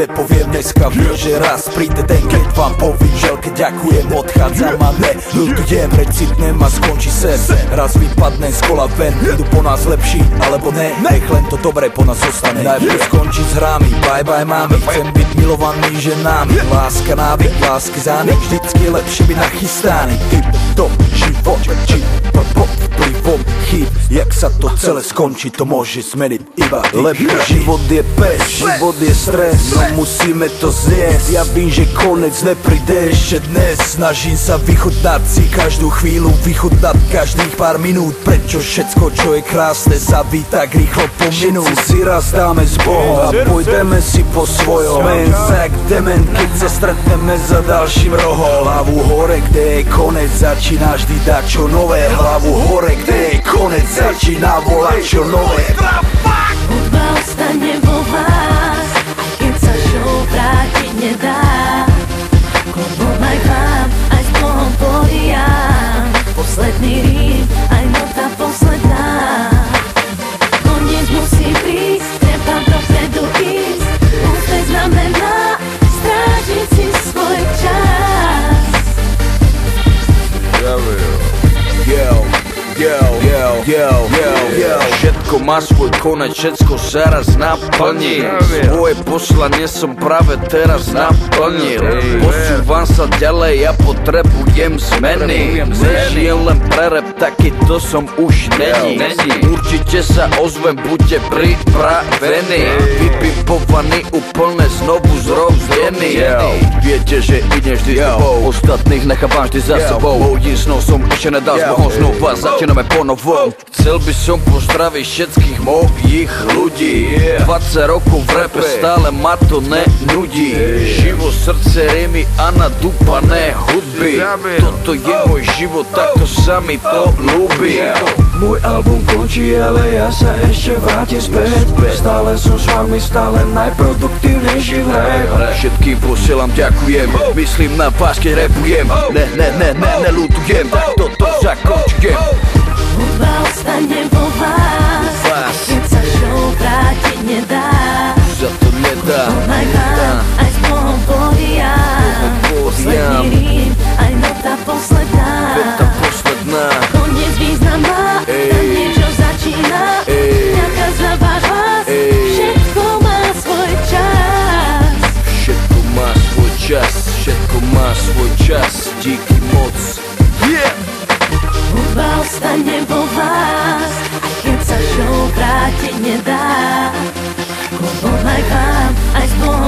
nepoviem dneska. Viem, že raz príde ten, keď vám povím želke ďakujem, odchádzam a neľutujem, recitnem a skončí sen. Raz vypadnem z kola ven, idú po nás lepší, alebo ne, nech len to dobré po nás zostane. Najprv skončí s hrami, bye bye mami, chcem byť milovaný ženami. Láska návyk, lásky zánik, vždycky je lepšie byť nachystaný. Typ to život, či vplyvom chyb, jak sa to celé skončí, to môže zmeniť iba lepšie. Život je pes, život je stres, no musíme to zjesť. Ja vím, že konec nepríde ešte dnes. Snažím sa vychutnať si každú chvíľu, vychutnať každých pár minút. Prečo všetko, čo je krásne, sa ví tak rýchlo pominú. Všetci si raz dáme s Bohom a pôjdeme si po svojom. Men tak dement, keď sa stretneme za ďalším rohom. Hlavu hore, kde je konec, začína vždy dať čo nové. Hlavu hore, kde je konec, začína volať čo nové. Hudba ostane vo vás, aj keď sa show vrátiť nedá. Klobok aj vám, aj s Bohom porijám. Posledný rým, aj nota posledná. Koniec musí prísť, treba dopredu ísť. Úspech znamená strážiť si svoj čas. Všetko má svoj konec, všetko sa raz naplní. Svoje poslanie som práve teraz naplnil. Posúvam sa ďalej, ja potrebujem zmeny. Nežijem len pre rap, takýto som už není. Určite sa ozvem, buďte pripravení. Vypipovaný, úplne znovu zrozdený. Viete, že ide vždy s tebou, ostatných nechávam vždy za sebou. Mojím snom som ešte nedal s Bohom, znova začíname ponovom. Chcel by som pozdraviť všetkých mojich ľudí. 20 rokov v rape, stále ma to nenudí. Život, srdce, rymy a nadúpané hudby. Toto je môj život, takto sa mi to ľúbi. Môj album končí, ale ja sa ešte vrátim späť. Stále som s vami, stále najproduktívnejší v hre. Všetkým posielam ďakujem, myslím na vás, keď rapujem. Neľutujem, toto zakončujem. Hudba ostane vo vás, keď sa show vrátiť nedá. Za to nedá. Aj vám, aj s Bohom porijám. Posledný rým, aj nota posledná. Veta posledná. Koniec význam má, tam niečo začína. Ďaká za váš hlas, všetko má svoj čas. Všetko má svoj čas, všetko má svoj čas. Díky moc. Hudba ostane vo vás, aj keď sa show vrátiť nedá. Klobok aj vám, aj s Bohom